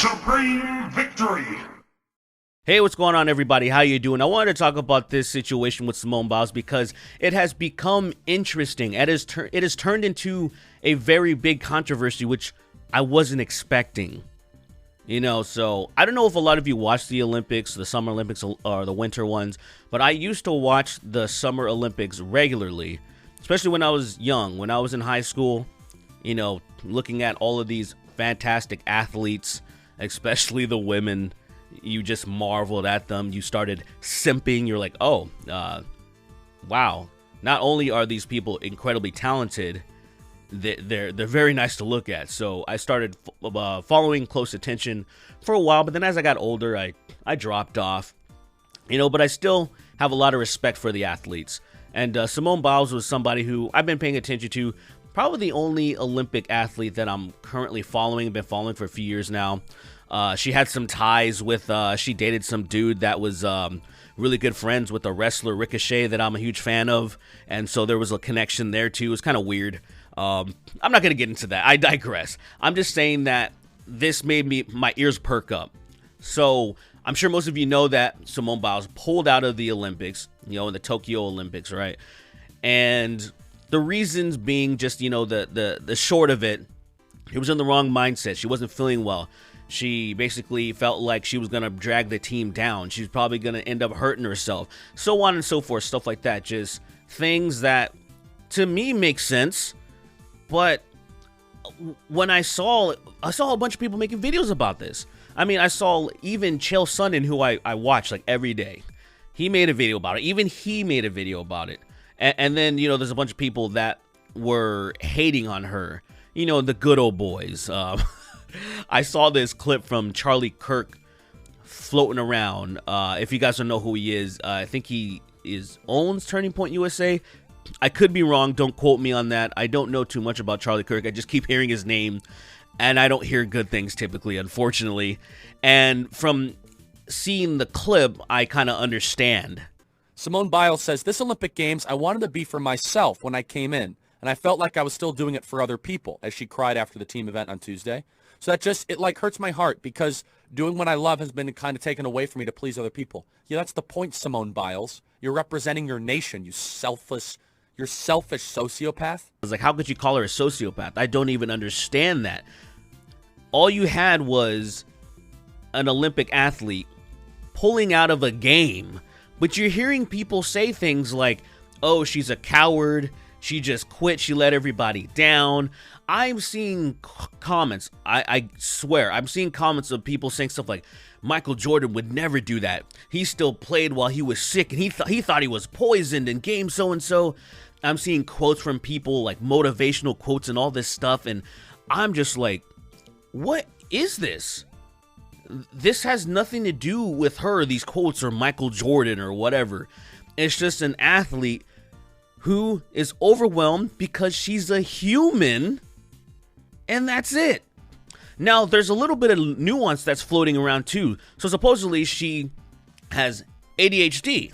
supreme victory. Hey, what's going on, everybody? How you doing? I wanted to talk about this situation with Simone Biles because it has become interesting. It has turned into a very big controversy, which I wasn't expecting. So I don't know if a lot of you watch the Olympics, the Summer Olympics or the winter ones, but I used to watch the Summer Olympics regularly, especially when I was young, when I was in high school, looking at all of these fantastic athletes, especially the women. You just marveled at them. You started simping. You're like, oh, wow. Not only are these people incredibly talented, they're very nice to look at. So I started following close attention for a while, but then as I got older, I dropped off. But I still have a lot of respect for the athletes. And Simone Biles was somebody who I've been paying attention to. Probably the only Olympic athlete that I'm currently following. I've been following for a few years now. She had some ties with, she dated some dude that was really good friends with a wrestler, Ricochet, that I'm a huge fan of. And so there was a connection there, too. It was kind of weird. I'm not going to get into that. I digress. I'm just saying that this made my ears perk up. So I'm sure most of you know that Simone Biles pulled out of the Olympics, in the Tokyo Olympics, right? And the reasons being just, the short of it, he was in the wrong mindset. She wasn't feeling well. She basically felt like she was going to drag the team down. She's probably going to end up hurting herself. So on and so forth, stuff like that. Just things that, to me, make sense. But when I saw a bunch of people making videos about this. I mean, I saw even Chael Sonnen, who I watch like every day. He made a video about it. Even he made a video about it. And then, there's a bunch of people that were hating on her. The good old boys. I saw this clip from Charlie Kirk floating around. If you guys don't know who he is, I think he owns Turning Point USA. I could be wrong. Don't quote me on that. I don't know too much about Charlie Kirk. I just keep hearing his name, and I don't hear good things typically, unfortunately. And from seeing the clip, I kind of understand. Simone Biles says, "This Olympic Games, I wanted to be for myself when I came in, and I felt like I was still doing it for other people," as she cried after the team event on Tuesday. So that it hurts my heart because doing what I love has been kind of taken away from me to please other people. Yeah, that's the point, Simone Biles. You're representing your nation, you're selfish sociopath. I was like, how could you call her a sociopath? I don't even understand that. All you had was an Olympic athlete pulling out of a game, but you're hearing people say things like, oh, she's a coward. She just quit. She let everybody down. I'm seeing comments. I swear, I'm seeing comments of people saying stuff like, Michael Jordan would never do that. He still played while he was sick, and he thought he was poisoned in game so-and-so. I'm seeing quotes from people, like motivational quotes and all this stuff, and I'm just like, what is this? This has nothing to do with her, these quotes, or Michael Jordan or whatever. It's just an athlete who is overwhelmed because she's a human, and that's it. Now, there's a little bit of nuance that's floating around too. So supposedly she has ADHD,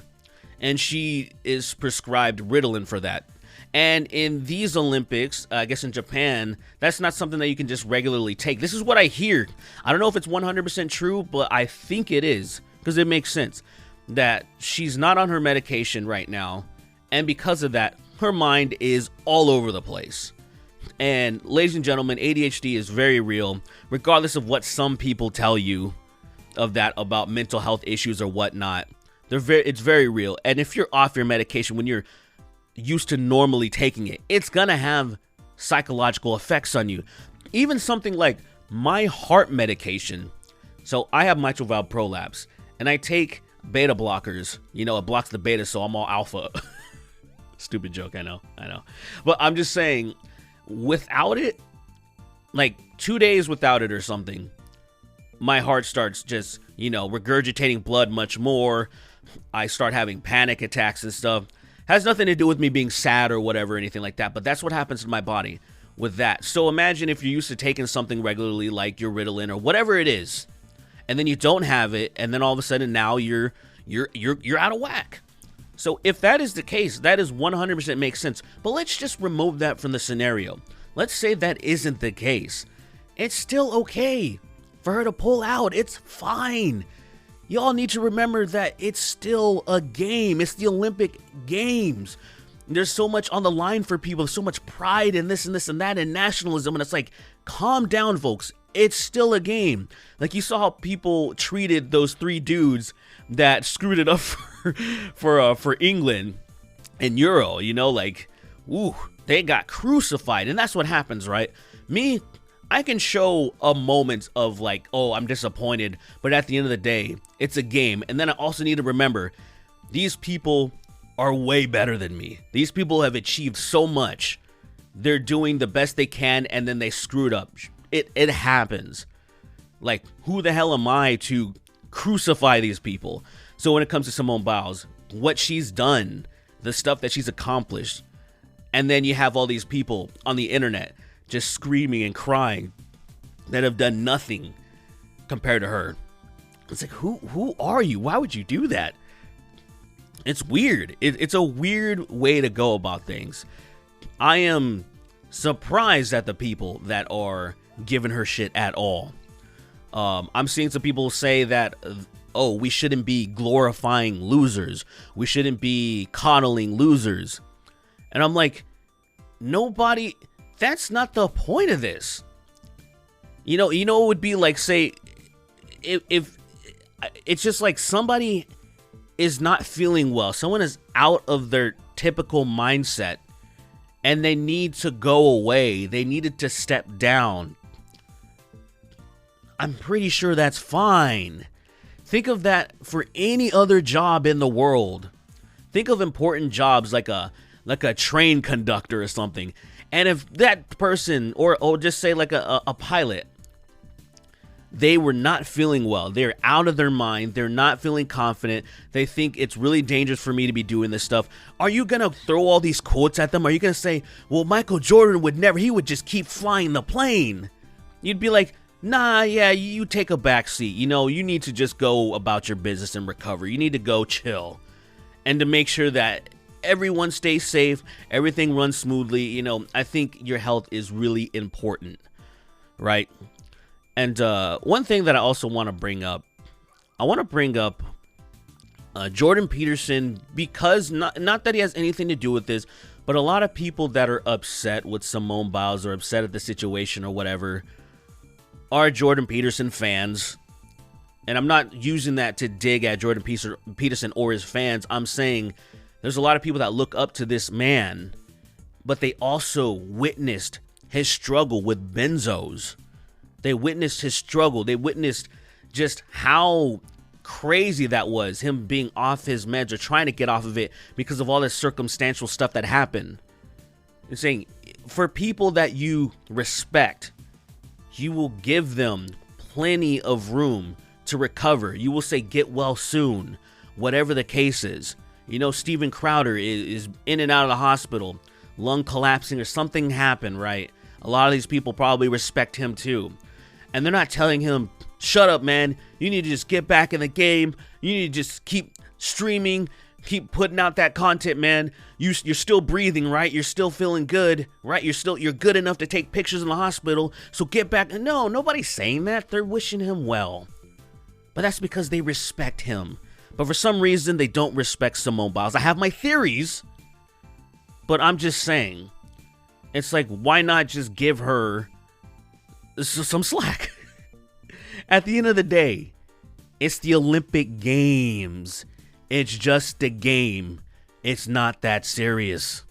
and she is prescribed Ritalin for that. And in these Olympics, I guess in Japan, that's not something that you can just regularly take. This is what I hear. I don't know if it's 100% true, but I think it is, because it makes sense that she's not on her medication right now. And because of that, her mind is all over the place. And ladies and gentlemen, ADHD is very real, regardless of what some people tell you of that about mental health issues or whatnot. It's very real. And if you're off your medication when you're used to normally taking it, it's gonna have psychological effects on you. Even something like my heart medication. So I have mitral valve prolapse, and I take beta blockers. It blocks the beta, so I'm all alpha. Stupid joke, I know. But I'm just saying, without it, like 2 days without it or something, my heart starts just, regurgitating blood much more. I start having panic attacks and stuff. Has nothing to do with me being sad or whatever, anything like that, but that's what happens to my body with that. So imagine if you're used to taking something regularly like your Ritalin or whatever it is, and then you don't have it, and then all of a sudden now you're out of whack. So if that is the case, that is 100% makes sense. But let's just remove that from the scenario. Let's say that isn't the case. It's still okay. for her to pull out. It's fine. Y'all need to remember that it's still a game. It's the Olympic Games. There's so much on the line for people. There's so much pride in this and this and that and nationalism. And it's like, calm down, folks. It's still a game. Like, you saw how people treated those 3 dudes that screwed it up for England and Euro. You know, like, ooh, they got crucified. And that's what happens, right? Me, I can show a moment of like, oh, I'm disappointed. But at the end of the day, it's a game. And then I also need to remember, these people are way better than me. These people have achieved so much. They're doing the best they can, and then they screwed up. It happens. Like, who the hell am I to crucify these people? So when it comes to Simone Biles, what she's done, the stuff that she's accomplished, and then you have all these people on the internet just screaming and crying that have done nothing compared to her. It's like, who are you? Why would you do that? It's weird. It's a weird way to go about things. I am surprised at the people that are giving her shit at all. I'm seeing some people say that, oh, we shouldn't be glorifying losers. We shouldn't be coddling losers. And I'm like, nobody, that's not the point of this. You know, it would be like, say, if it's just like somebody is not feeling well. Someone is out of their typical mindset and they need to go away. They needed to step down. I'm pretty sure that's fine. Think of that for any other job in the world. Think of important jobs like a train conductor or something. And if that person, or just say like a pilot, they were not feeling well. They're out of their mind. They're not feeling confident. They think it's really dangerous for me to be doing this stuff. Are you going to throw all these quotes at them? Are you going to say, well, Michael Jordan would never, he would just keep flying the plane? You'd be like, nah, yeah, you take a back seat. You know, you need to just go about your business and recover. You need to go chill. And to make sure that everyone stays safe, everything runs smoothly. You know, I think your health is really important, right? And one thing that I also want to bring up, Jordan Peterson, because not that he has anything to do with this, but a lot of people that are upset with Simone Biles or upset at the situation or whatever are Jordan Peterson fans. And I'm not using that to dig at Jordan Peterson or his fans. I'm saying there's a lot of people that look up to this man, but they also witnessed his struggle with benzos. They witnessed his struggle. They witnessed just how crazy that was, him being off his meds or trying to get off of it because of all this circumstantial stuff that happened. I'm saying, for people that you respect, you will give them plenty of room to recover. You will say, get well soon, whatever the case is. You know, Steven Crowder is in and out of the hospital, lung collapsing or something happened, right? A lot of these people probably respect him too. And they're not telling him, shut up, man. You need to just get back in the game. You need to just keep streaming, keep putting out that content, man. You're still breathing, right? You're still feeling good, right? You're good enough to take pictures in the hospital. So get back. No, nobody's saying that. They're wishing him well. But that's because they respect him. But for some reason, they don't respect Simone Biles. I have my theories, but I'm just saying, it's like, why not just give her some slack? At the end of the day, it's the Olympic Games. It's just a game. It's not that serious.